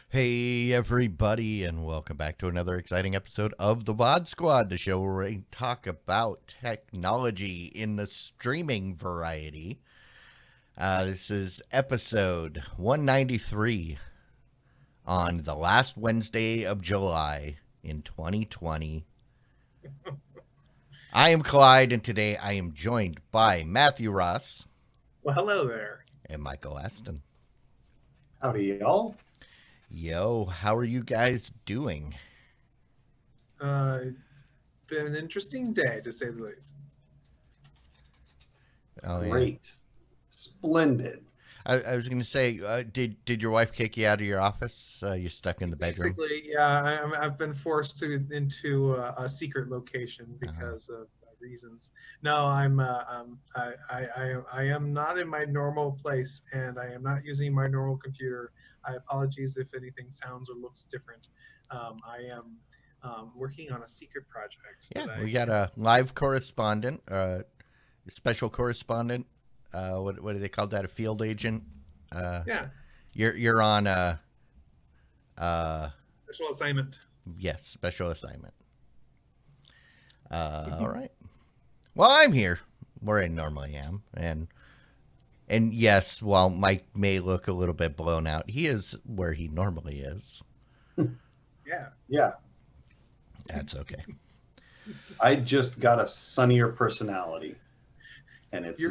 Hey everybody, and welcome back to another exciting episode of the VOD Squad, the show where we talk about technology in the streaming variety. This is episode 193 on the last Wednesday of July in 2020. I am Clyde, and today I am joined by Matthew Ross. Well, hello there. And Michael Aston. Howdy, y'all. Yo, how are you guys doing? It's been an interesting day, to say the least. Oh, yeah. Great. Splendid. I was going to say, did your wife kick you out of your office? You're stuck in the bedroom? Basically, yeah, I've been forced into a secret location because of reasons. No, I am not in my normal place, and I am not using my normal computer. I apologize if anything sounds or looks different. I am working on a secret project. Yeah, we got a live correspondent, special correspondent. What do they call that? A field agent? Yeah. You're on a special assignment. Yes, special assignment. All right. Well, I'm here where I normally am, and yes, while Mike may look a little bit blown out, he is where he normally is. Yeah. That's okay. I just got a sunnier personality, and it's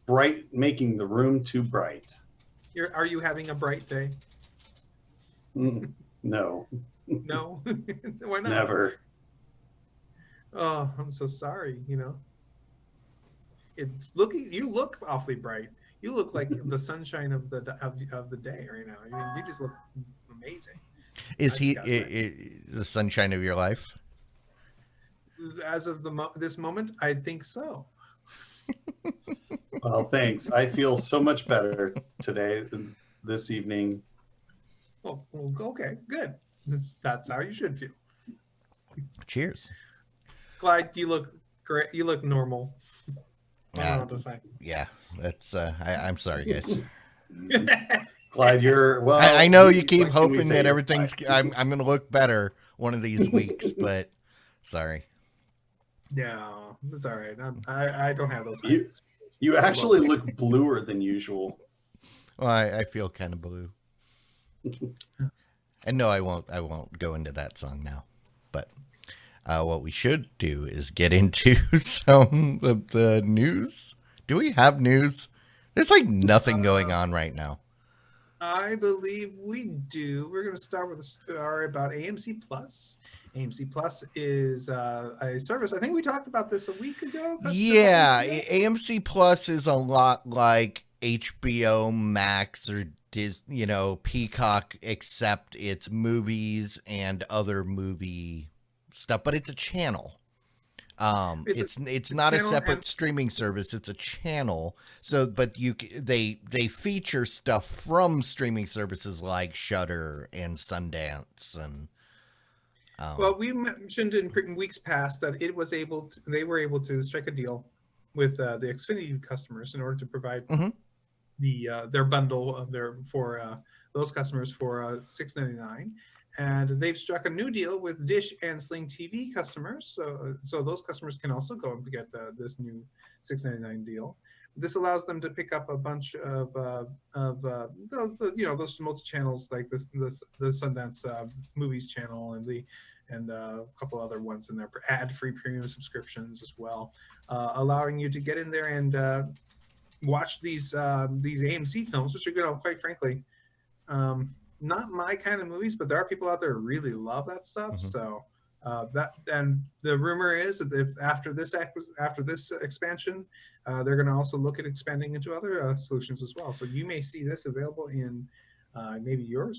bright, making the room too bright. Are you having a bright day? No. No? Why not? Never. Oh, I'm so sorry, You look awfully bright. You look like the sunshine of the day right now. I mean, you just look amazing. Is he the sunshine of your life? As of this moment, I think so. Well, thanks. I feel so much better today, this evening. Oh, okay, good. That's how you should feel. Cheers. Clyde, you look great. You look normal. Yeah, that's. I'm sorry, guys. Clyde, I know you keep hoping that everything's. I'm going to look better one of these weeks, but sorry. No, it's all right. I don't have those. You actually look bluer than usual. Well, I feel kind of blue. And no, I won't go into that song now. But what we should do is get into some of the news. Do we have news? There's like nothing going on right now. I believe we do. We're going to start with a story about AMC Plus. AMC Plus is a service. I think we talked about this a week ago. Yeah, AMC Plus is a lot like HBO Max or Peacock, except it's movies and other movie stuff, but it's a channel. It's not a separate streaming service. It's a channel. So, but they feature stuff from streaming services like Shudder and Sundance and. Well, we mentioned in weeks past that they were able to strike a deal with the Xfinity customers in order to provide their bundle for those customers for $6.99, and they've struck a new deal with Dish and Sling TV customers. So those customers can also go and get this new $6.99 deal. This allows them to pick up a bunch of those multi channels like the Sundance Movies channel and a couple other ones in there for ad-free premium subscriptions as well, allowing you to get in there and watch these AMC films, which are quite frankly not my kind of movies, but there are people out there who really love that stuff. Mm-hmm. So and the rumor is that if after this expansion, they're going to also look at expanding into other solutions as well. So you may see this available in maybe your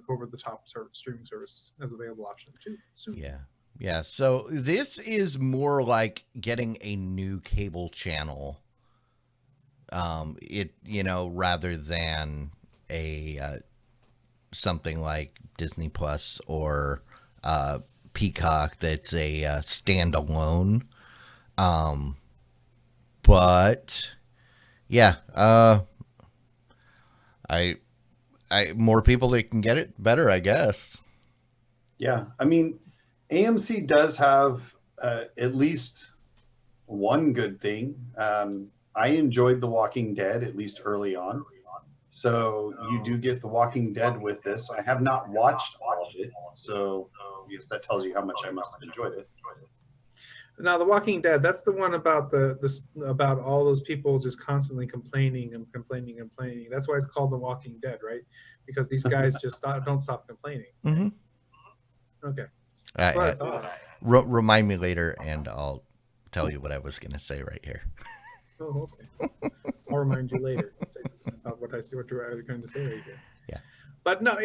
over-the-top streaming service as available option too soon. Yeah. So this is more like getting a new cable channel. Rather than a something like Disney Plus or Peacock that's a standalone. But yeah, I more people that can get it, better, I guess. Yeah, I mean, AMC does have at least one good thing. I enjoyed The Walking Dead, at least early on. So you do get The Walking Dead with this. I have not watched all of it, so I guess that tells you how much I must have enjoyed it. Now, The Walking Dead, that's the one about about all those people just constantly complaining and complaining and complaining. That's why it's called The Walking Dead, right? Because these guys just don't stop complaining. Mm-hmm. Okay. Remind me later, and I'll tell you what I was going to say right here. Oh, okay. I'll remind you later. Say something about what you're going to say right here. Yeah. But no,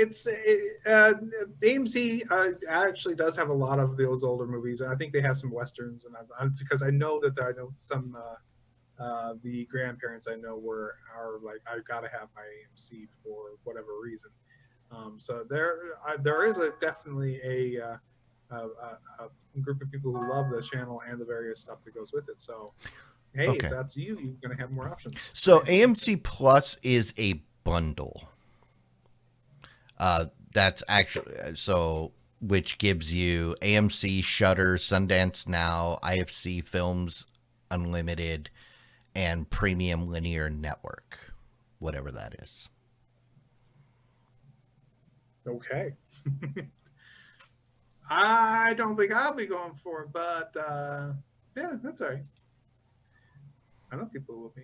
AMC actually does have a lot of those older movies. I think they have some westerns, and because I know that I know some the grandparents I know are like, I gotta have my AMC for whatever reason. So there is definitely a group of people who love the channel and the various stuff that goes with it. So hey, okay. If that's you're going to have more options. So AMC Plus is a bundle. That's actually which gives you AMC, Shudder, Sundance Now, IFC Films Unlimited, and Premium Linear Network, whatever that is. Okay. I don't think I'll be going for it, but yeah, that's all right. I know people will be.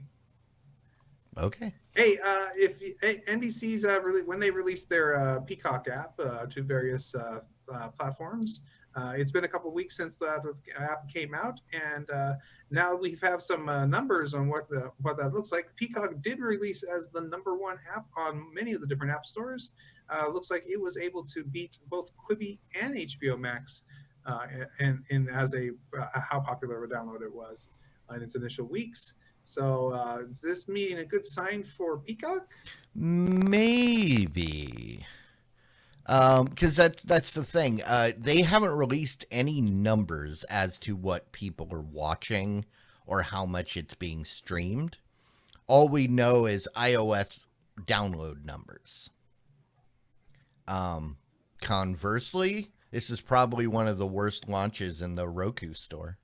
Okay. Hey, if NBC's when they released their Peacock app to various platforms, it's been a couple of weeks since that app came out, and now we have some numbers on what that looks like. Peacock did release as the #1 app on many of the different app stores. Looks like it was able to beat both Quibi and HBO Max, and as how popular of a download it was in its initial weeks. So does this mean a good sign for Peacock? Maybe. Because that's the thing. They haven't released any numbers as to what people are watching or how much it's being streamed. All we know is iOS download numbers. Conversely, this is probably one of the worst launches in the Roku store.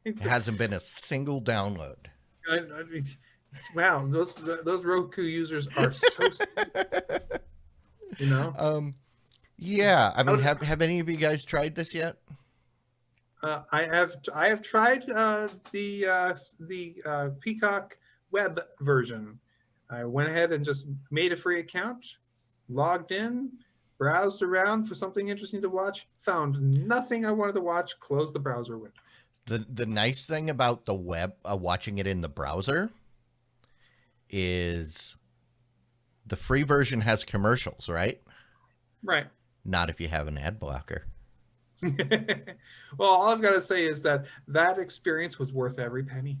It hasn't been a single download. I mean, wow, those Roku users are so Yeah, I mean, have any of you guys tried this yet? I have tried the Peacock web version. I went ahead and just made a free account, logged in, browsed around for something interesting to watch, found nothing I wanted to watch, closed the browser window. The nice thing about the web, watching it in the browser, is the free version has commercials, right? Right. Not if you have an ad blocker. Well, all I've got to say is that experience was worth every penny.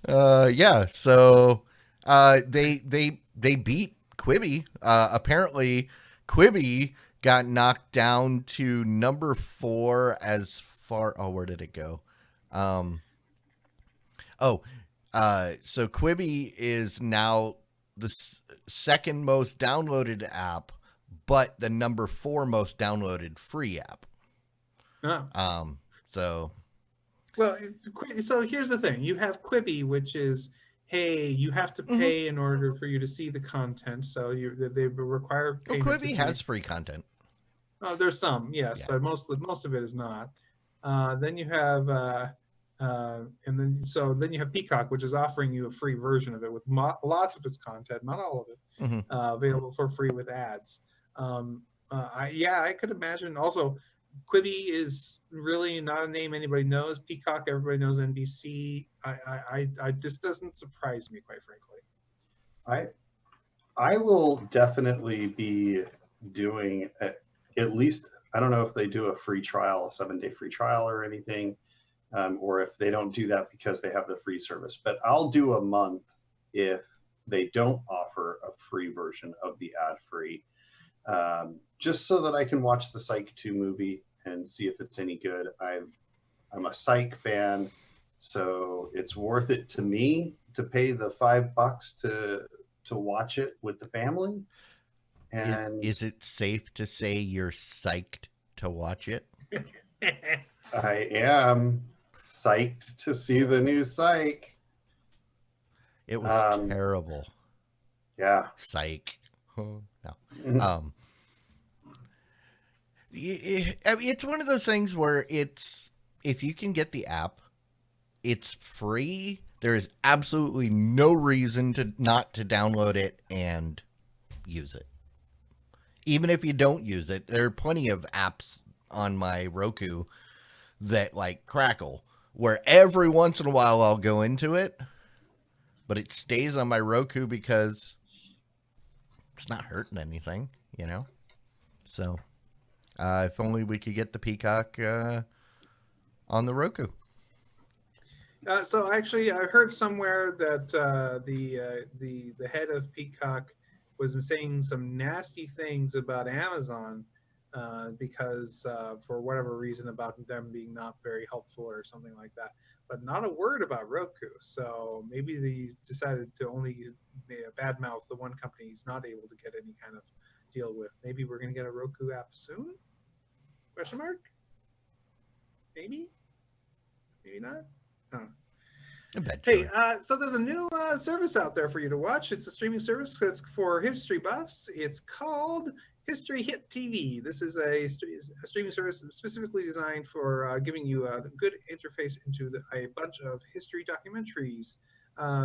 Yeah. So they beat Quibi. Apparently, Quibi got knocked down to #4 as far. Oh, where did it go? So Quibi is now the second most downloaded app, but the #4 most downloaded free app. Oh. So here's the thing. You have Quibi, which is, hey, you have to pay in order for you to see the content. So they require payment. Well, Quibi has free content. Oh, there's some, yes, but most of it is not. Then you have and then you have Peacock, which is offering you a free version of it with lots of its content, not all of it, available for free with ads. I could imagine. Also, Quibi is really not a name anybody knows. Peacock, everybody knows. NBC. I this doesn't surprise me, quite frankly. I will definitely be doing at least, I don't know if they do a free trial, a 7-day free trial or anything, or if they don't do that because they have the free service. But I'll do a month if they don't offer a free version of the ad free, just so that I can watch the Psych 2 movie and see if it's any good. I'm a Psych fan, so it's worth it to me to pay the $5 to watch it with the family. And is it safe to say you're psyched to watch it? I am psyched to see the new Psych. It was terrible. Yeah. Psych. No. It's one of those things where it's, if you can get the app, it's free. There is absolutely no reason to not to download it and use it. Even if you don't use it, there are plenty of apps on my Roku that like crackle, where every once in a while I'll go into it, but it stays on my Roku because it's not hurting anything, you know? So, if only we could get the Peacock on the Roku. So actually, I heard somewhere that the head of Peacock was saying some nasty things about Amazon because for whatever reason about them being not very helpful or something like that, but not a word about Roku. So maybe they decided to only badmouth the one company he's not able to get any kind of deal with. Maybe we're going to get a Roku app soon? Question mark? Maybe? Maybe not? Hey, so there's a new service out there for you to watch. It's a streaming service that's for history buffs. It's called History Hit TV. This is a streaming service specifically designed for giving you a good interface into a bunch of history documentaries.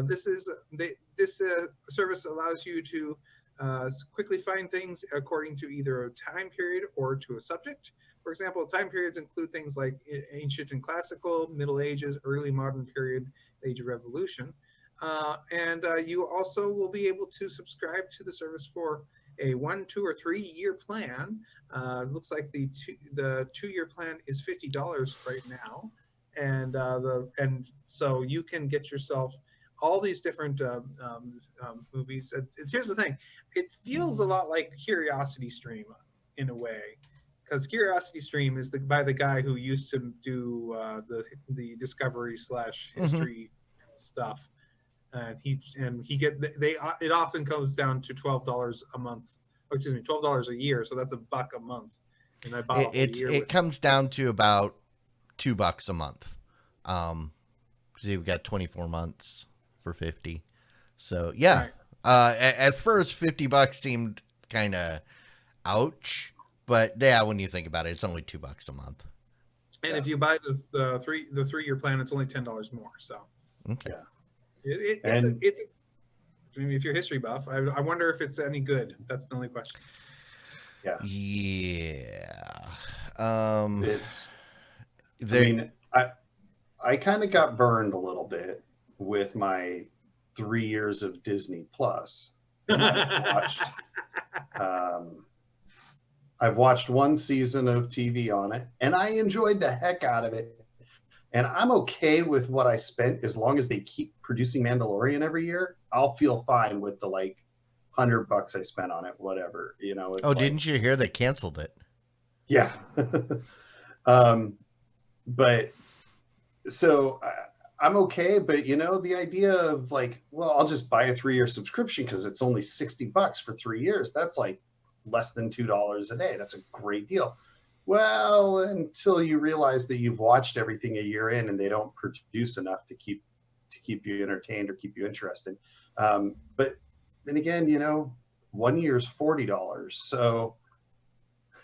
This service allows you to quickly find things according to either a time period or to a subject. For example, time periods include things like ancient and classical, Middle Ages, early modern period, Age of Revolution. And you also will be able to subscribe to the service for a 1, 2, or 3 year plan. It looks like the 2-year plan is $50 right now. And so you can get yourself all these different movies. Here's the thing. It feels a lot like Curiosity Stream in a way. Because Curiosity Stream is by the guy who used to do the Discovery / history stuff, and it often comes down to $12 a month. Oh, excuse me, $12 a year. So that's $1 a month. And I bought it comes down to about $2 a month. So you've got 24 months for 50. So yeah, right. At first $50 seemed kind of ouch. But yeah, when you think about it, it's only $2 a month. And if you buy the 3-year plan, it's only $10 more. So okay, it's I mean, if you're a history buff, I wonder if it's any good. That's the only question. Yeah. It's. I mean, I kind of got burned a little bit with my 3 years of Disney Plus. I've watched 1 season of TV on it, and I enjoyed the heck out of it. And I'm okay with what I spent as long as they keep producing Mandalorian every year. I'll feel fine with the $100 I spent on it, whatever. You know. It's didn't you hear they canceled it? Yeah. But so I'm okay. But the idea of I'll just buy a 3-year subscription because it's only $60 for 3 years. That's less than $2 a day. That's a great deal. Well, until you realize that you've watched everything a year in and they don't produce enough to keep you entertained or keep you interested. But then again, 1 year's $40. So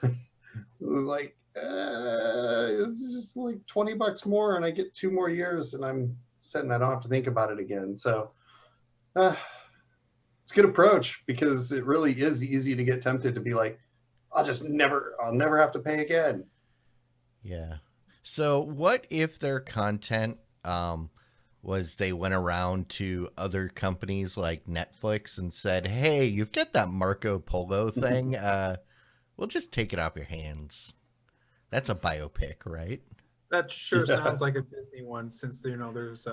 it was it's just $20 more and I get 2 more years and I'm sitting, I don't have to think about it again. So it's a good approach because it really is easy to get tempted to be I'll never have to pay again. Yeah. So what if their content was they went around to other companies like Netflix and said, "Hey, you've got that Marco Polo thing. We'll just take it off your hands." That's a biopic, right? That sure Yeah. sounds like a Disney one, since there's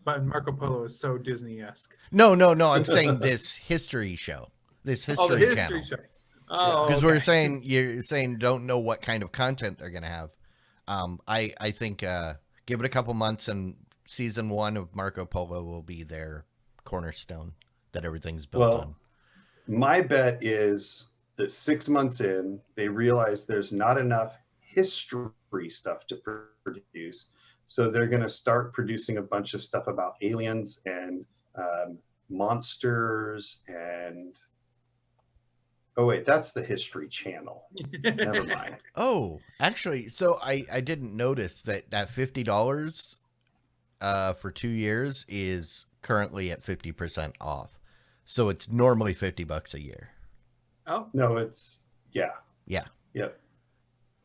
but Marco Polo is so Disney-esque. No, no, no. I'm saying this history show, this Oh, the history history channel, show. Yeah. Oh, because okay. you're saying don't know what kind of content they're gonna have. I think give it a couple months and season 1 of Marco Polo will be their cornerstone that everything's built on. Well, my bet is that 6 months in, they realize there's not enough history stuff to produce. So they're going to start producing a bunch of stuff about aliens and monsters and. Oh, wait, that's the History Channel. Never mind. Oh, actually, so I didn't notice that $50 for 2 years is currently at 50% off. So it's normally $50 a year. Oh, No, it's, yeah. Yeah, Yep.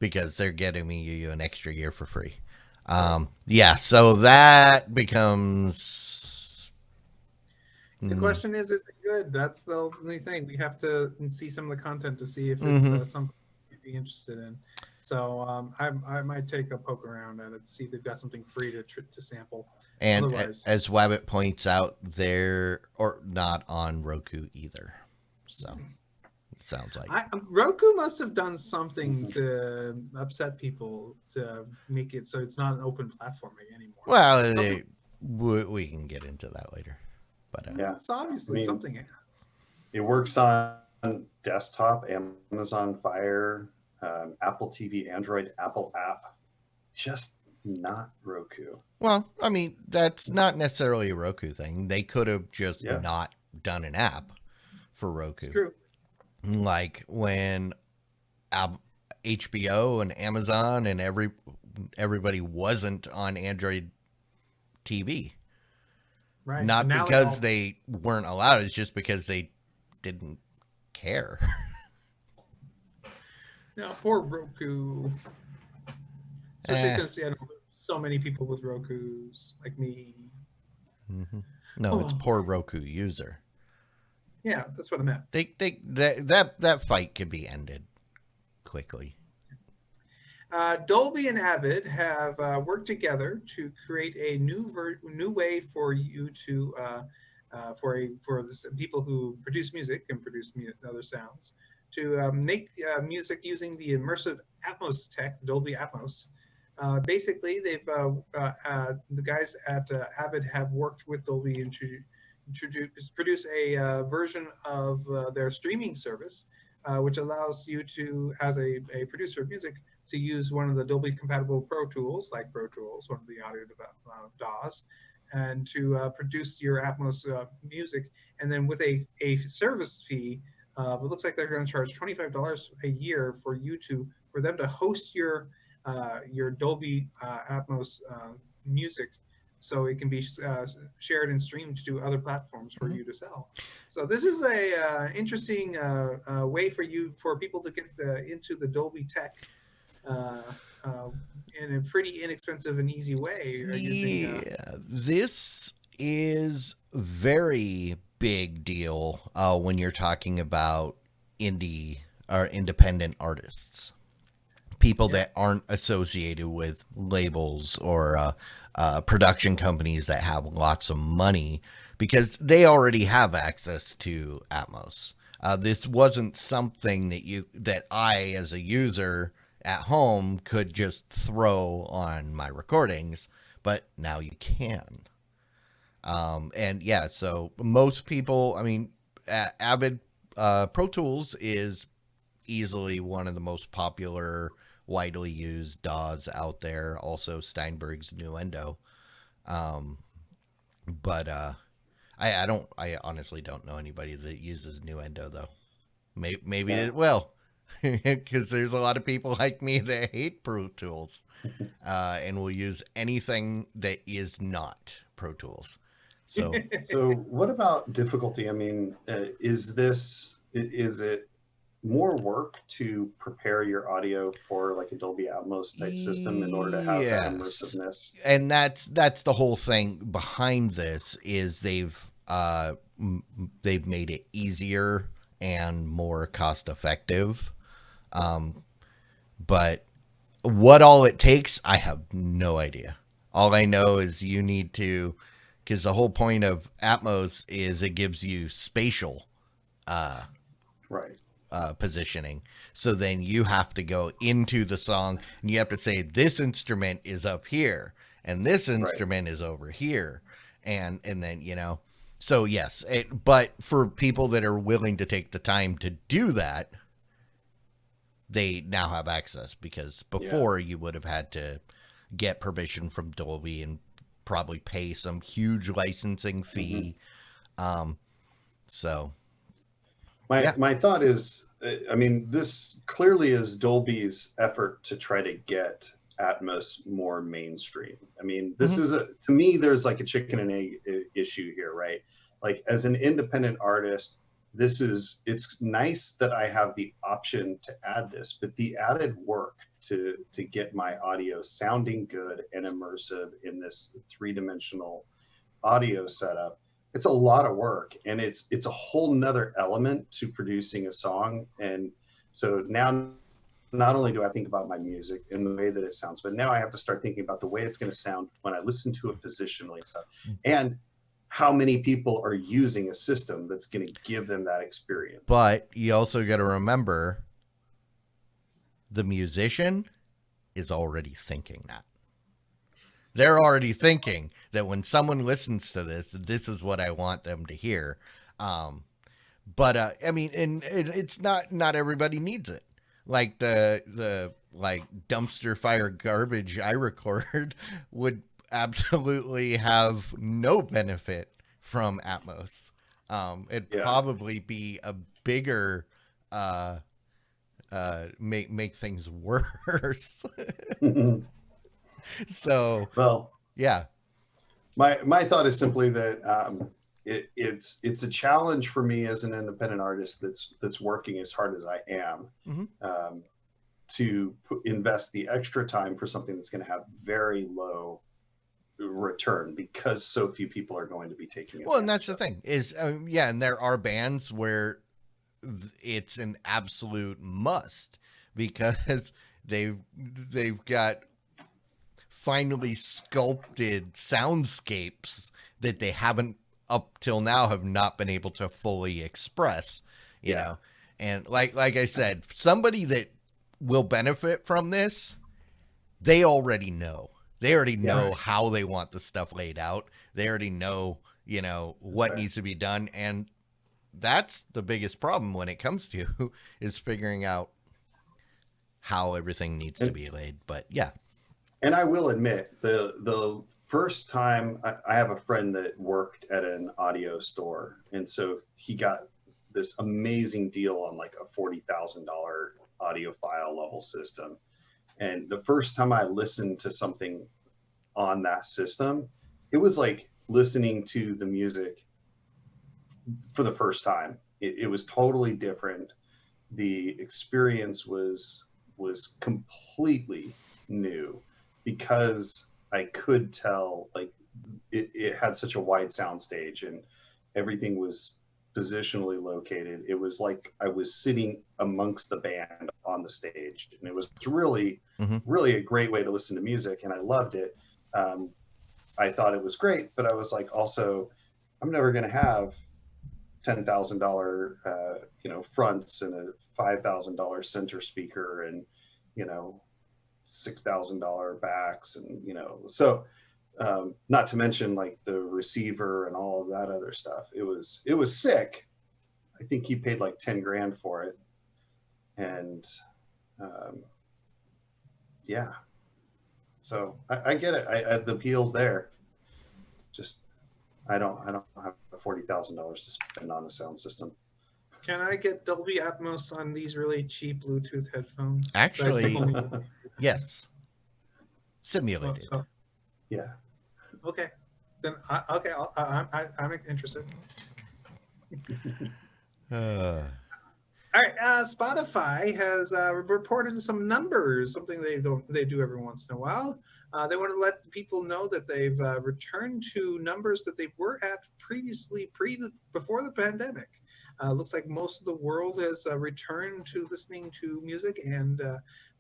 because they're getting me you an extra year for free. Yeah, so that becomes. the question is it good? That's the only thing. We have to see some of the content to see if Mhm. it's something you'd be interested in. So I might take a poke around at it to see if they've got something free to sample. And Otherwise, as Wabbit points out, they're or not on Roku either. So it sounds like. Roku must have done something to upset people to make it so it's not an open platform anymore. Well, we can get into that later. But Yeah. It's obviously something has. It works on desktop, Amazon Fire, Apple TV, Android, Apple app, just not Roku. Well, I mean, that's not necessarily a Roku thing. They could have just Yeah. not done an app for Roku. It's true. Like when HBO and Amazon and everybody wasn't on Android TV. Right. Not because they weren't allowed, it's just because they didn't care. No, poor Roku. Especially since so many people with Rokus like me. Mm-hmm. No, it's poor Roku user. Yeah, that's what I meant. That fight could be ended quickly. Dolby and Avid have worked together to create a new way for you to for the people who produce music and produce other sounds to make music using the immersive Atmos tech, Dolby Atmos. Basically, they've the guys at Avid have worked with Dolby to produce a version of their streaming service, which allows you to, as a producer of music, to use one of the Dolby compatible Pro Tools, like Pro Tools, one of the audio DAWs, and to produce your Atmos music. And then with a service fee, it looks like they're going to charge $25 a year for them to host your Dolby Atmos music, so it can be shared and streamed to other platforms for you to sell. So this is a interesting way for people to get into the Dolby tech in a pretty inexpensive and easy way. This is very big deal when you're talking about indie or independent artists, people that aren't associated with labels or production companies that have lots of money, because they already have access to Atmos. This wasn't something that I, as a user at home, could just throw on my recordings, but now you can. And yeah, so most people, I mean, Avid Pro Tools is easily one of the most popular, widely used DAWs out there. Also Steinberg's Nuendo. But I honestly don't know anybody that uses Nuendo though. Maybe it will, because there's a lot of people like me that hate Pro Tools and will use anything that is not Pro Tools. So what about difficulty? I mean, is it more work to prepare your audio for like a Dolby Atmos type system in order to have that Yes. immersiveness. And that's the whole thing behind this is they've made it easier and more cost effective. But what all it takes, I have no idea. All I know is you need to, because the whole point of Atmos is it gives you spatial Right. positioning. So then you have to go into the song and you have to say, this instrument is up here and this instrument is over here. And then, so yes, but for people that are willing to take the time to do that, they now have access, because before you would have had to get permission from Dolby and probably pay some huge licensing fee. So my thought is, I mean, this clearly is Dolby's effort to try to get Atmos more mainstream. I mean, this is to me, there's like a chicken and egg issue here, right? Like as an independent artist, it's nice that I have the option to add this, but the added work to get my audio sounding good and immersive in this three-dimensional audio setup, it's a lot of work, and it's a whole nother element to producing a song. And so now not only do I think about my music and the way that it sounds, but now I have to start thinking about the way it's going to sound when I listen to it positionally and stuff, and how many people are using a system that's going to give them that experience. But you also got to remember, the musician is already thinking that. They're already thinking that when someone listens to this, this is what I want them to hear. But I mean, and it's not everybody needs it. Like the like dumpster fire garbage I record would absolutely have no benefit from Atmos. It'd probably be a bigger make things worse. So well, yeah. My thought is simply that it's a challenge for me as an independent artist that's working as hard as I am, to invest the extra time for something that's going to have very low return, because so few people are going to be taking it. Well, and that's the thing is, and there are bands where it's an absolute must, because they've got finely sculpted soundscapes that they haven't up till now have not been able to fully express, you know. And like I said, somebody that will benefit from this, they already know. They already know how they want the stuff laid out. They already know, what needs to be done. And that's the biggest problem when it comes to is figuring out how everything needs to be laid. But yeah. And I will admit, the first time I have a friend that worked at an audio store, and so he got this amazing deal on like a $40,000 audiophile level system. And the first time I listened to something on that system, it was like listening to the music for the first time. It was totally different. The experience was completely new, because I could tell, like, it had such a wide sound stage and everything was positionally located. It was like I was sitting amongst the band on the stage, and it was really, really a great way to listen to music, and I loved it. I thought it was great, but I was like, also, I'm never going to have $10,000, fronts and a $5,000 center speaker, and $6,000 backs, and so not to mention like the receiver and all of that other stuff. It was sick. I think he paid like 10 grand for it, and so I get it. The appeal's there. Just I don't have $40,000 to spend on a sound system. Can I get Dolby Atmos on these really cheap Bluetooth headphones? Actually, yes. Simulated. Yeah. Okay. Then I'm interested. All right, Spotify has reported some numbers, something they do every once in a while. They want to let people know that they've returned to numbers that they were at previously, before the pandemic. Looks like most of the world has returned to listening to music, and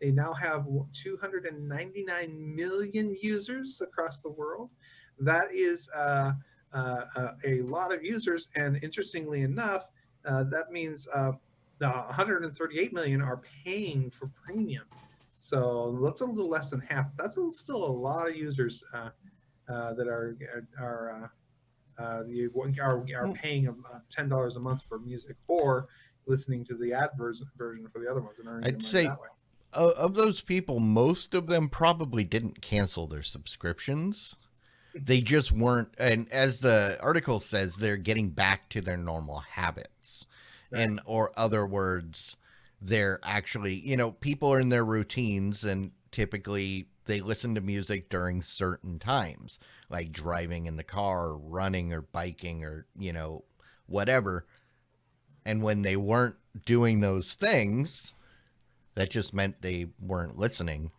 they now have 299 million users across the world. That is a lot of users, and interestingly enough, that means the 138 million are paying for premium. So that's a little less than half. That's still a lot of users that are paying $10 a month for music, or listening to the ad version for the other ones and earning their I'd money say that way. of those people, most of them probably didn't cancel their subscriptions. They just weren't, and as the article says, they're getting back to their normal habits. Right. And, or other words, they're actually, people are in their routines, and typically they listen to music during certain times, like driving in the car, or running, or biking, or, whatever. And when they weren't doing those things, that just meant they weren't listening.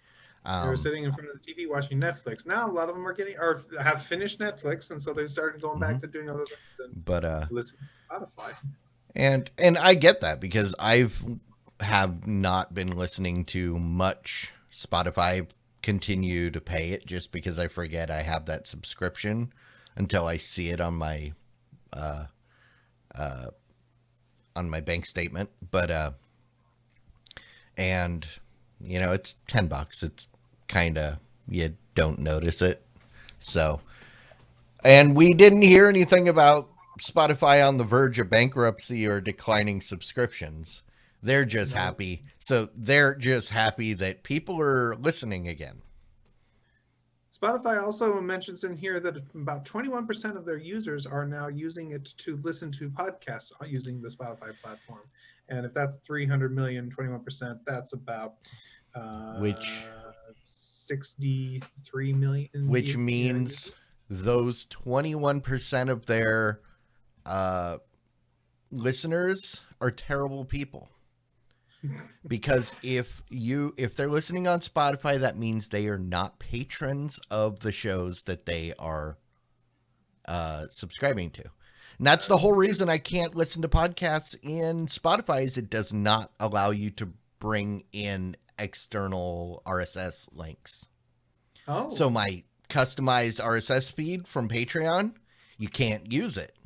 They were sitting in front of the TV watching Netflix. Now a lot of them are getting, or have finished Netflix, and so they've started going back to doing other things and But listening to Spotify. and I get that, because I've have not been listening to much Spotify. Continue to pay it just because I forget I have that subscription until I see it on my bank statement. But and it's $10. It's kind of, you don't notice it. So, and we didn't hear anything about Spotify on the verge of bankruptcy or declining subscriptions. They're just happy. So they're just happy that people are listening again. Spotify also mentions in here that about 21% of their users are now using it to listen to podcasts using the Spotify platform. And if that's 300 million, 21%, that's about Which 63 million. Which means those 21% of their listeners are terrible people. Because if they're listening on Spotify, that means they are not patrons of the shows that they are subscribing to. And that's the whole reason I can't listen to podcasts in Spotify, is it does not allow you to bring in external RSS links. Oh. So my customized RSS feed from Patreon, you can't use it.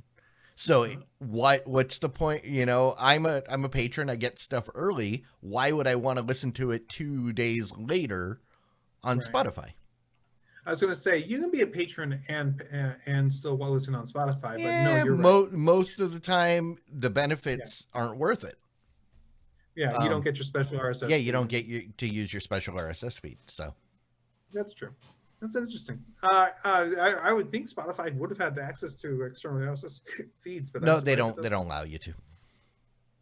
So what's the point? I'm a patron. I get stuff early. Why would I want to listen to it 2 days later on Spotify? I was going to say, you can be a patron and still listen on Spotify, but no, you're right. Most of the time, the benefits aren't worth it. Yeah, you don't get your special RSS. Yeah, you don't get to use your special RSS feed. So that's true. That's interesting. I would think Spotify would have had access to external RSS feeds, but no, they don't. They don't allow you to.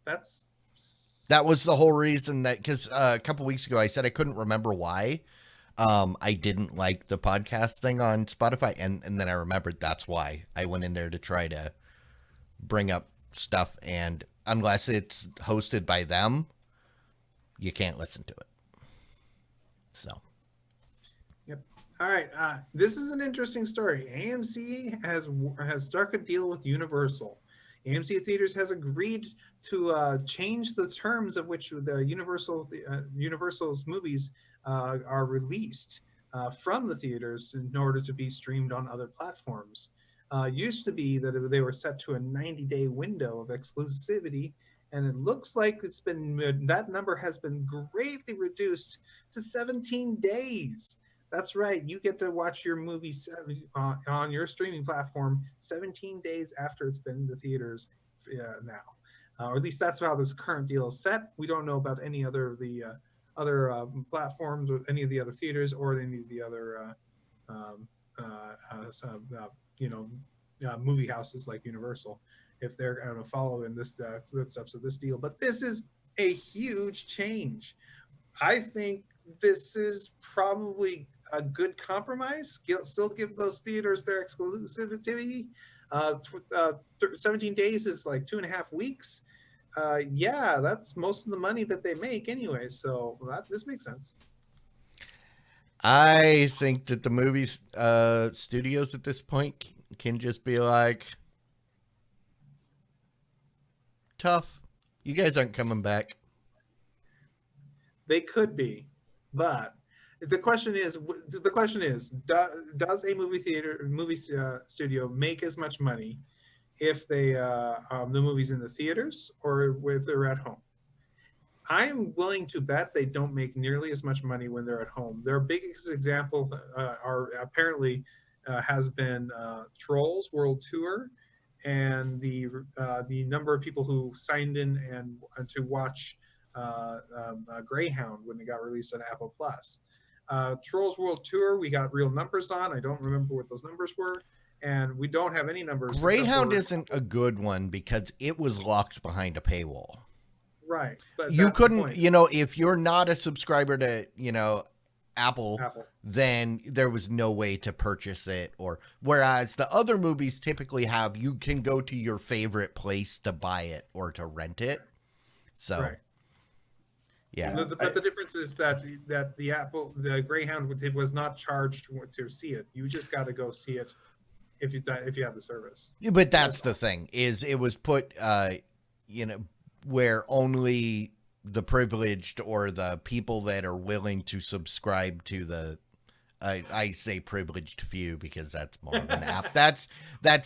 That was the whole reason, that because a couple weeks ago I said I couldn't remember why I didn't like the podcast thing on Spotify, and then I remembered that's why. I went in there to try to bring up stuff, and unless it's hosted by them, you can't listen to it. So. All right, this is an interesting story. AMC has struck a deal with Universal. AMC Theaters has agreed to change the terms of which the Universal's movies are released from the theaters in order to be streamed on other platforms. Used to be that they were set to a 90-day window of exclusivity, and it looks like that number has been greatly reduced to 17 days. That's right. You get to watch your movie on your streaming platform 17 days after it's been in the theaters now. Or at least that's how this current deal is set. We don't know about any other of the other platforms, or any of the other theaters, or any of the other movie houses like Universal, if they're going to follow in this footsteps of this deal. But this is a huge change. I think this is probably a good compromise. Still give those theaters their exclusivity. 17 days is like 2.5 weeks. Yeah, that's most of the money that they make anyway. So this makes sense. I think that the movie studios at this point can just be like, tough. You guys aren't coming back. They could be, but the question is, does a movie studio make as much money if they the movies in the theaters or if they're at home? I'm willing to bet they don't make nearly as much money when they're at home. Their biggest example are apparently has been Trolls World Tour, and the number of people who signed in and to watch Greyhound when it got released on Apple Plus. Trolls World Tour, we got real numbers on. I don't remember what those numbers were, and we don't have any numbers except Greyhound for isn't a good one because it was locked behind a paywall. right. But You that's the couldn't, point. if you're not a subscriber to, Apple, Apple. then there was no way to purchase it. Or whereas the other movies typically have, you can go to your favorite place to buy it or to rent it. So, Right. yeah. But the difference is that the Greyhound was not charged to see it. You just got to go see it if you have the service. But that's the thing, is it was put, where only the privileged or the people that are willing to subscribe to the, I say privileged few because that's more of an app. That's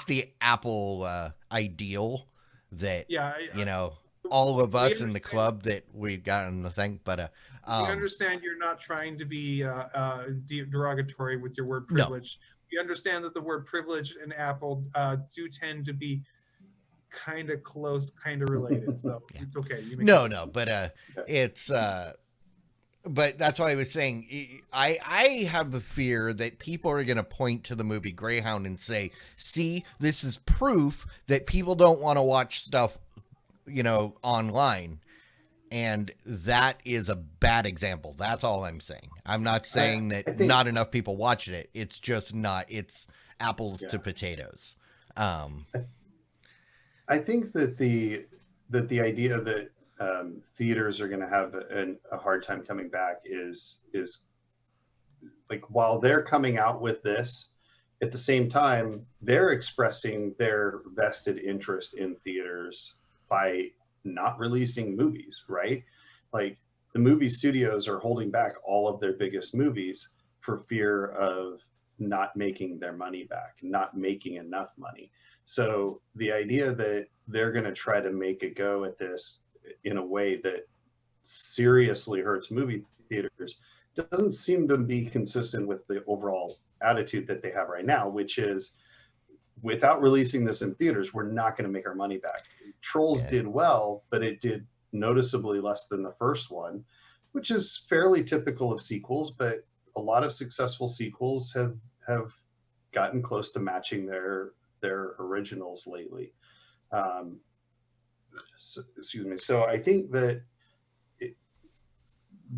the Apple ideal that, all of us in the club that we got in the thing. But we understand you're not trying to be derogatory with your word privilege. No. We understand that the word privilege and Apple do tend to be kind of close, kind of related. So yeah. It's okay. But it's but that's why I was saying I have a fear that people are going to point to the movie Greyhound and say, see, this is proof that people don't want to watch stuff, online. And that is a bad example. That's all I'm saying. I'm not saying that not enough people watched it. It's just not, it's apples to potatoes. I think that the idea that theaters are going to have a hard time coming back is like, while they're coming out with this, at the same time, they're expressing their vested interest in theaters by not releasing movies, right? Like, the movie studios are holding back all of their biggest movies for fear of not making their money back, not making enough money. So the idea that they're going to try to make a go at this in a way that seriously hurts movie theaters doesn't seem to be consistent with the overall attitude that they have right now, which is, without releasing this in theaters, we're not going to make our money back. Trolls did well, but it did noticeably less than the first one, which is fairly typical of sequels, but a lot of successful sequels have gotten close to matching their originals lately. Excuse me. So I think that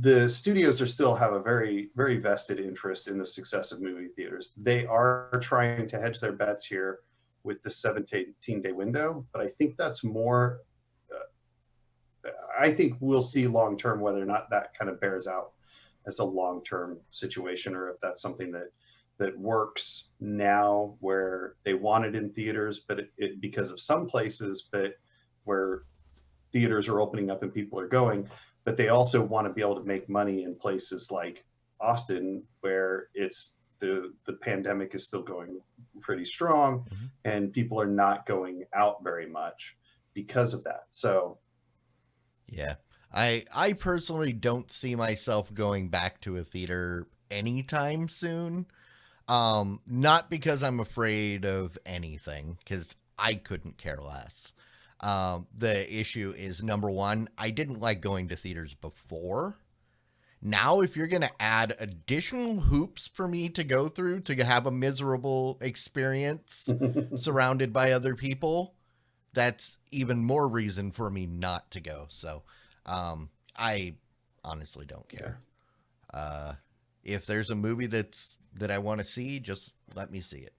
the studios still have a very, very vested interest in the success of movie theaters. They are trying to hedge their bets here with the 7 to 18-day window, but I think that's more. I think we'll see long term whether or not that kind of bears out as a long term situation, or if that's something that works now where they want it in theaters, but it because of some places, but where theaters are opening up and people are going, but they also want to be able to make money in places like Austin, where it's the pandemic is still going pretty strong, and people are not going out very much because of that. So, yeah, I personally don't see myself going back to a theater anytime soon. Not because I'm afraid of anything, because I couldn't care less. The issue is, number one, I didn't like going to theaters before. Now, if you're going to add additional hoops for me to go through to have a miserable experience surrounded by other people, that's even more reason for me not to go. So, I honestly don't care. If there's a movie that I want to see, just let me see it.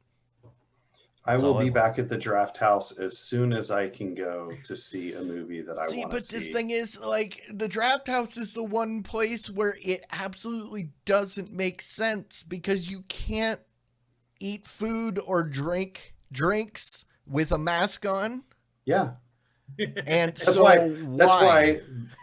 I will be back at the Draft House as soon as I can go to see a movie that I want to see. But the thing is, like, the Draft House is the one place where it absolutely doesn't make sense because you can't eat food or drink drinks with a mask on. Yeah. And that's why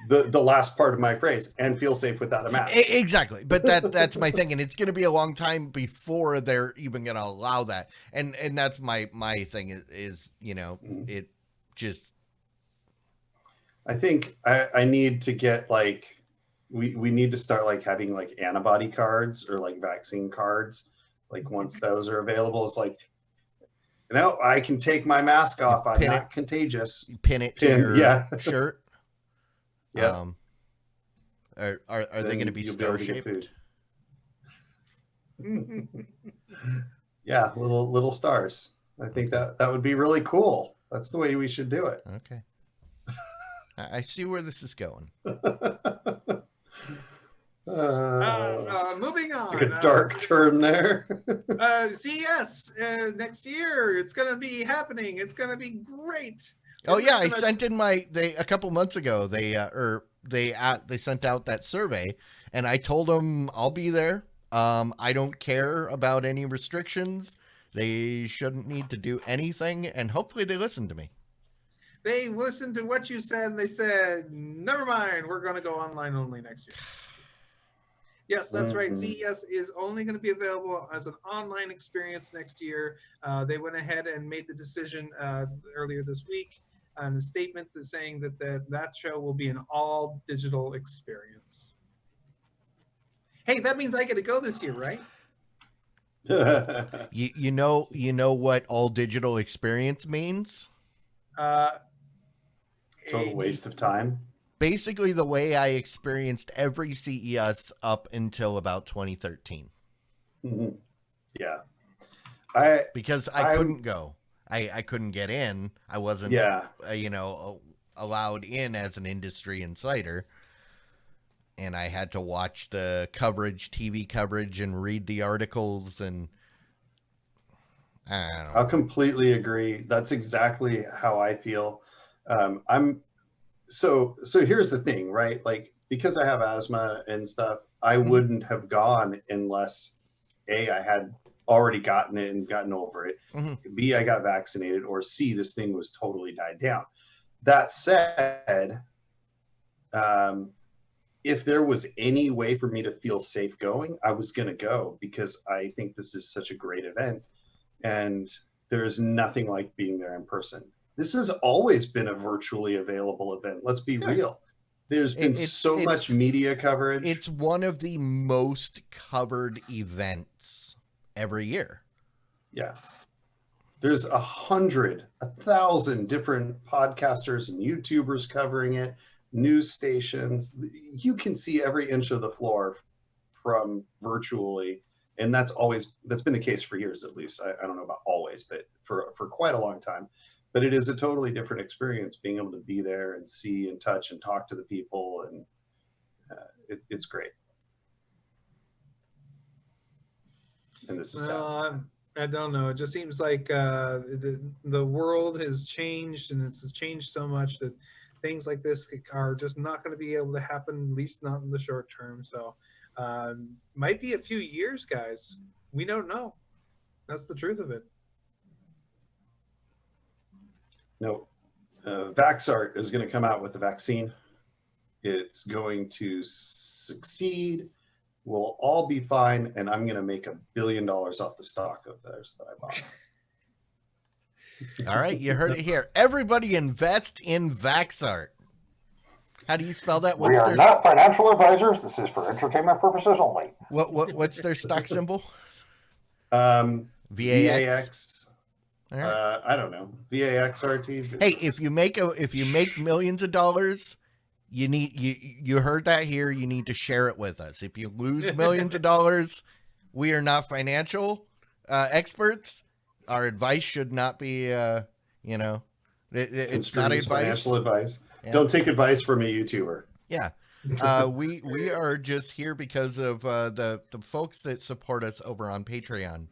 the last part of my phrase, and feel safe without a mask. Exactly. But that's my thing. And it's going to be a long time before they're even going to allow that. And that's my thing is, it just. I think I need to get like, we need to start like having like antibody cards or like vaccine cards. Like once those are available, it's like, I can take my mask off. I'm not contagious. You pin it to your shirt. Yeah. Are they going to be star shaped? Yeah, little stars. I think that would be really cool. That's the way we should do it. Okay. I see where this is going. Moving on. Took a dark turn there. CES next year. It's going to be happening. It's going to be great. Oh yeah, I sent in a couple months ago. They sent out that survey, and I told them I'll be there. I don't care about any restrictions. They shouldn't need to do anything, and hopefully they listen to me. They listened to what you said, and they said, never mind, we're going to go online only next year. Yes, that's right. CES is only going to be available as an online experience next year. They went ahead and made the decision earlier this week on a statement that's saying that show will be an all digital experience. Hey, that means I get to go this year, right? you know what all digital experience means? Total waste of time. Basically the way I experienced every CES up until about 2013. Mm-hmm. Yeah. Because I couldn't go. I couldn't get in. I wasn't, allowed in as an industry insider. And I had to watch the coverage, TV coverage, and read the articles. And I don't know. I'll completely agree. That's exactly how I feel. So here's the thing, right? Like, because I have asthma and stuff, I wouldn't have gone unless A, I had already gotten it and gotten over it. B, I got vaccinated, or C, this thing was totally died down. That said, if there was any way for me to feel safe going, I was going to go because I think this is such a great event. And there's nothing like being there in person. This has always been a virtually available event. Let's be real. There's been so much media coverage. It's one of the most covered events every year. Yeah. There's 100, 1,000 different podcasters and YouTubers covering it, news stations. You can see every inch of the floor from virtually. And that's been the case for years, at least. I don't know about always, but for quite a long time. But it is a totally different experience being able to be there and see and touch and talk to the people. And it's great. And this is sad. I don't know. It just seems like the world has changed, and it's changed so much that things like this are just not going to be able to happen, at least not in the short term. So might be a few years, guys. We don't know. That's the truth of it. No, Vaxart is going to come out with a vaccine. It's going to succeed. We'll all be fine, and I'm going to make $1 billion off the stock of theirs that I bought. All right, you heard it here. Everybody invest in Vaxart. How do you spell that? We are not financial advisors. This is for entertainment purposes only. What's their stock symbol? VAX. All right. I don't know. VAXRT. Hey, if you make millions of dollars, you heard that here. You need to share it with us. If you lose millions of dollars, we are not financial experts. Our advice should not be, it's not advice. Financial advice. Yeah. Don't take advice from a YouTuber. Yeah. We are just here because of the folks that support us over on Patreon.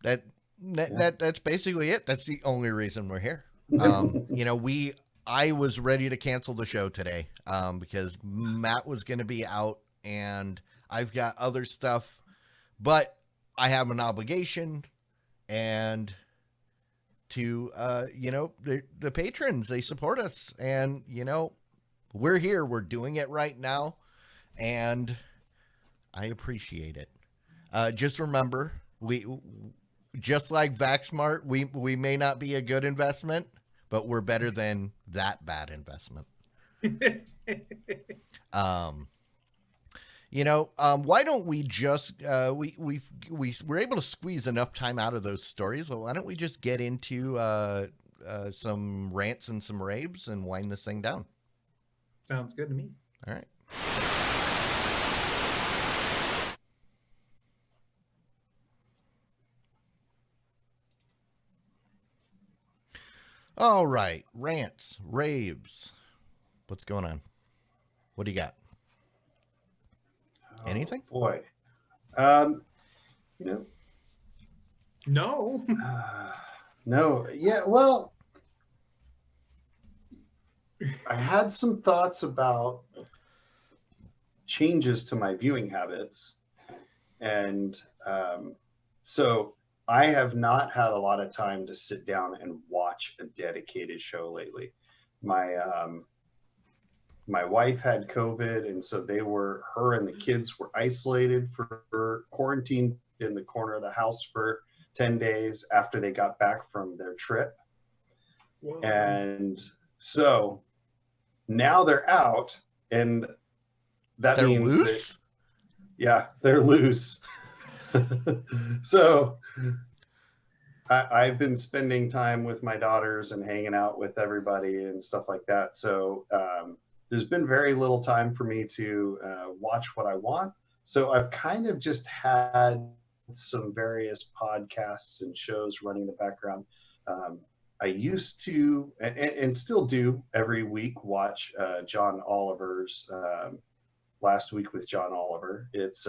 That's basically it. That's the only reason we're here. You know, I was ready to cancel the show today because Matt was going to be out and I've got other stuff, but I have an obligation and to you know, the patrons, they support us, and you know, we're here, we're doing it right now, and I appreciate it. Just remember, we just like VaxSmart, we may not be a good investment, but we're better than that bad investment. You know, why don't we just we're able to squeeze enough time out of those stories. Well, why don't we just get into some rants and some raves and wind this thing down? Sounds good to me. All right. All right, rants, raves. What's going on? What do you got? Anything? Oh, boy. You know. No. No. Yeah. Well, I had some thoughts about changes to my viewing habits, and so I have not had a lot of time to sit down and watch a dedicated show lately. My wife had COVID, and so her and the kids were isolated for quarantined in the corner of the house for 10 days after they got back from their trip. Whoa. And so now they're out, and they're means loose? Yeah, they're loose. So I've been spending time with my daughters and hanging out with everybody and stuff like that. So there's been very little time for me to watch what I want. So I've kind of just had some various podcasts and shows running in the background. I used to, and still do every week, watch John Oliver's Last Week with John Oliver. It's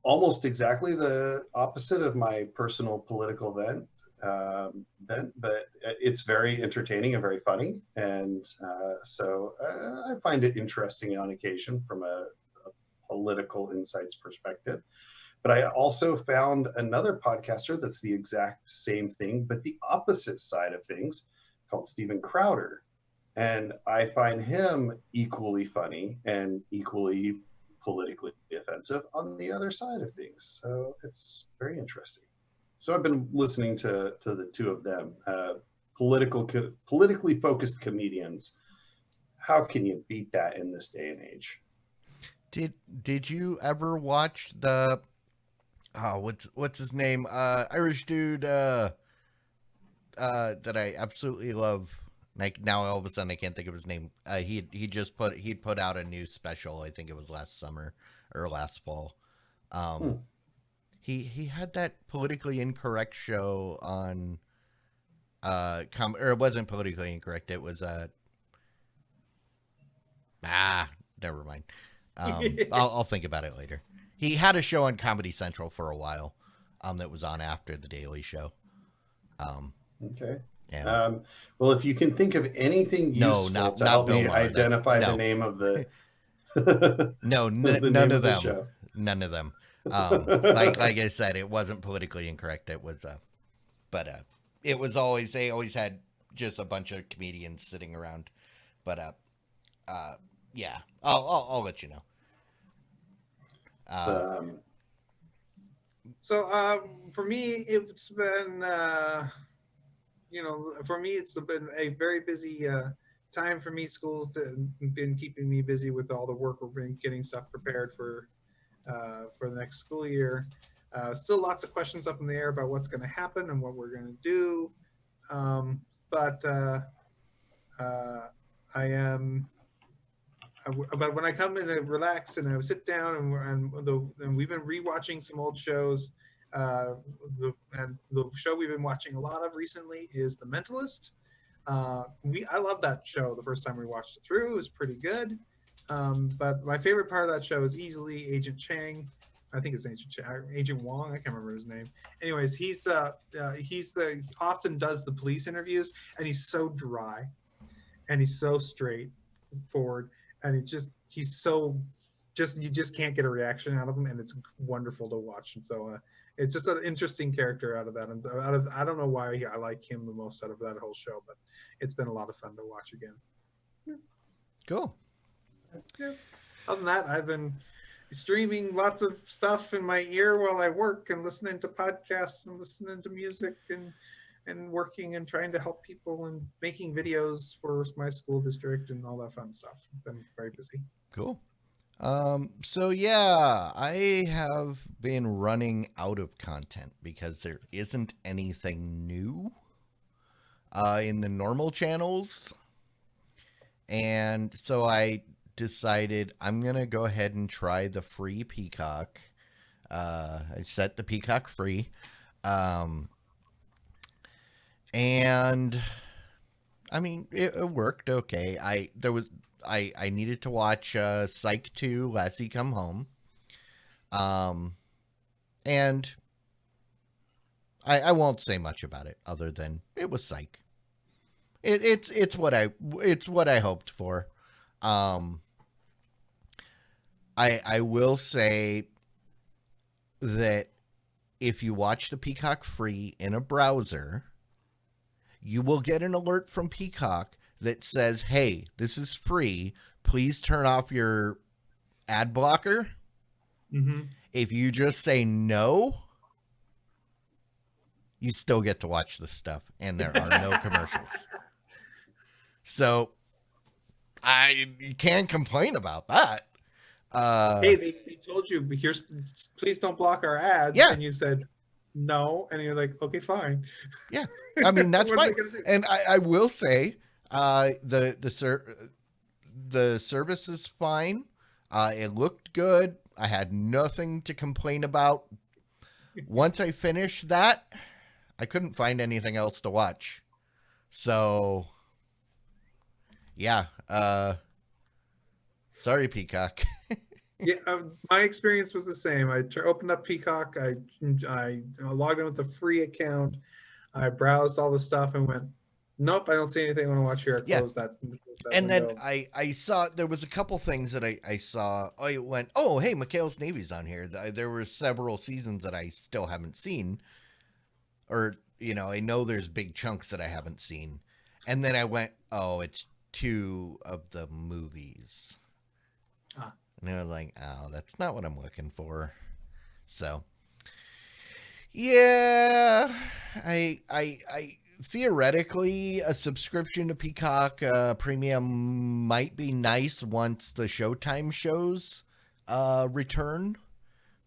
almost exactly the opposite of my personal political bent, but it's very entertaining and very funny. And so I find it interesting on occasion from a political insights perspective. But I also found another podcaster that's the exact same thing, but the opposite side of things, called Steven Crowder. And I find him equally funny and equally politically offensive on the other side of things. So it's very interesting. So I've been listening to the two of them, politically focused comedians. How can you beat that in this day and age? Did you ever watch the what's his name? Irish dude that I absolutely love. Like now all of a sudden I can't think of his name. He'd put out a new special, I think it was last summer or last fall. He had that politically incorrect show on or it wasn't politically incorrect, it was never mind. I'll think about it later. He had a show on Comedy Central for a while that was on after The Daily Show. Okay. And, well, if you can think of anything useful to help me identify the name of the none of them. Show. None of them. Like I said, it wasn't politically incorrect. It was but it was always, they always had just a bunch of comedians sitting around. But yeah, I'll let you know. So for me, it's been for me, it's been a very busy time for me. School's been keeping me busy with all the work. We've been getting stuff prepared for the next school year. Still lots of questions up in the air about what's going to happen and what we're going to do. But when I come in and relax and I sit down and we've been rewatching some old shows. The show we've been watching a lot of recently is The Mentalist. I love that show. The first time we watched it through, it was pretty good. But my favorite part of that show is easily Agent Chang. I think it's Agent Wong. I can't remember his name. Anyways, he's often does the police interviews, and he's so dry, and he's so straightforward, and he's so you just can't get a reaction out of him, and it's wonderful to watch. And so it's just an interesting character out of that. And so I don't know why I like him the most out of that whole show, but it's been a lot of fun to watch again. Cool. Yeah. Other than that, I've been streaming lots of stuff in my ear while I work and listening to podcasts and listening to music and working and trying to help people and making videos for my school district and all that fun stuff. I've been very busy. Cool. So yeah, I have been running out of content because there isn't anything new in the normal channels. And so I decided I'm going to go ahead and try the free Peacock. I set the Peacock free. And I mean, it worked okay. I needed to watch Psych 2, Lassie Come Home. And I won't say much about it other than it was Psych. It's what I hoped for. I will say that if you watch the Peacock free in a browser, you will get an alert from Peacock that says, hey, this is free. Please turn off your ad blocker. Mm-hmm. If you just say no, you still get to watch the stuff, and there are no commercials. So you can't complain about that. Hey, they told you, please don't block our ads. Yeah. And you said no, and you're like, okay, fine. Yeah, I mean that's fine. And I will say, the service is fine. It looked good. I had nothing to complain about. Once I finished that, I couldn't find anything else to watch. So, yeah. Sorry, Peacock. Yeah, my experience was the same. I opened up Peacock. I logged in with the free account. I browsed all the stuff and went, nope, I don't see anything I want to watch here. I closed that. And window. then I saw there was a couple things that I saw. I went, oh, hey, McHale's Navy's on here. There were several seasons that I still haven't seen. Or, I know there's big chunks that I haven't seen. And then I went, oh, it's 2 of the movies. And I was like, oh, that's not what I'm looking for. So, yeah, I theoretically, a subscription to Peacock Premium might be nice once the Showtime shows return,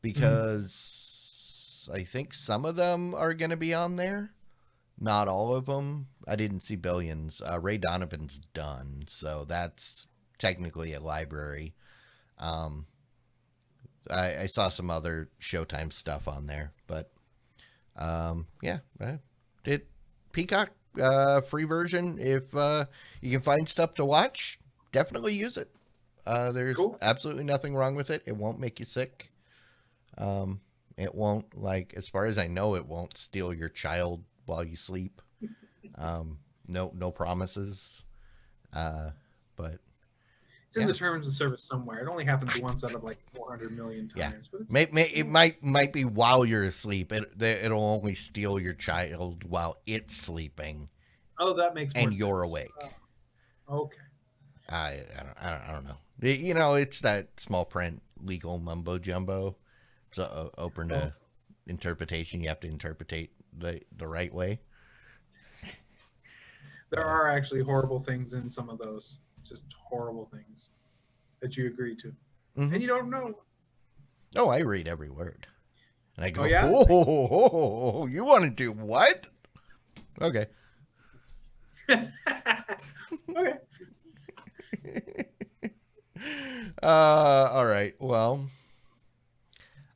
because I think some of them are going to be on there. Not all of them. I didn't see Billions. Ray Donovan's done, so that's technically a library. I saw some other Showtime stuff on there, but yeah, Peacock free version. If you can find stuff to watch, definitely use it. There's absolutely nothing wrong with it. It won't make you sick. It won't, as far as I know, it won't steal your child while you sleep. No promises. But it's in the terms of service somewhere. It only happens once out of 400 million times. Yeah. But it might be while you're asleep. It'll only steal your child while it's sleeping. Oh, that makes more sense. And you're awake. Okay. I don't know. It's that small print legal mumbo jumbo. It's open to interpretation. You have to interpret the right way. There are actually horrible things in some of those. Just horrible things that you agree to. Mm-hmm. And you don't know. Oh, I read every word. And I go, yeah? Oh, you want to do what? Okay. Okay. All right. Well,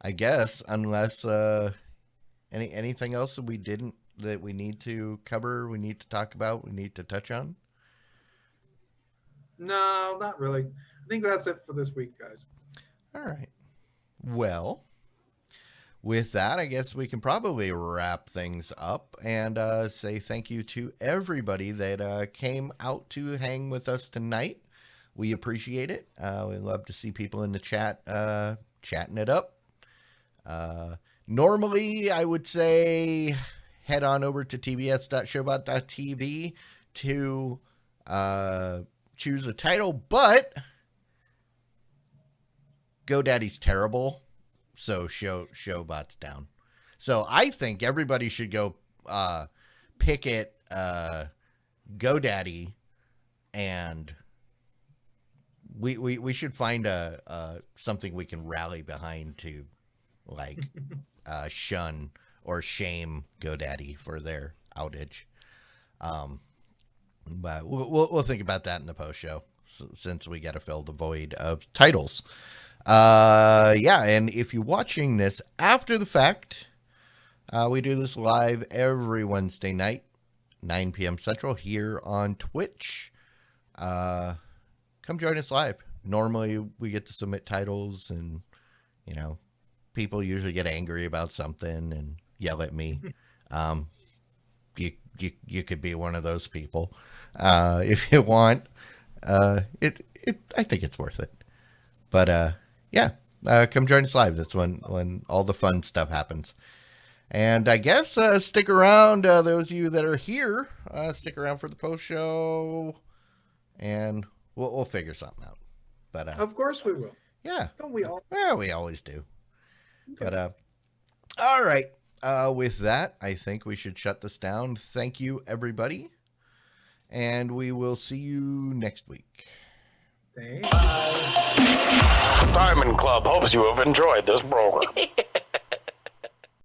I guess unless anything else that we need to cover, we need to talk about, we need to touch on. No, not really. I think that's it for this week, guys. All right. Well, with that, I guess we can probably wrap things up and say thank you to everybody that came out to hang with us tonight. We appreciate it. We love to see people in the chat chatting it up. Normally, I would say head on over to tvs.showbot.tv to choose a title, but GoDaddy's terrible, so Showbot's down. So I think everybody should go pick it GoDaddy, and we should find something we can rally behind to, like shun or shame GoDaddy for their outage. But we'll think about that in the post show, since we got to fill the void of titles. Yeah, and if you're watching this after the fact, we do this live every Wednesday night, 9 p.m. Central, here on Twitch. Come join us live. Normally, we get to submit titles, and, you know, people usually get angry about something and yell at me. You could be one of those people if you want. I think it's worth it. But yeah, come join us live. That's when all the fun stuff happens. And I guess stick around. Those of you that are here, stick around for the post show, and we'll figure something out. But of course we will. Yeah, don't we all? Yeah, we always do. Okay. But all right. With that, I think we should shut this down. Thank you, everybody. And we will see you next week. Thanks. Diamond Club hopes you have enjoyed this program.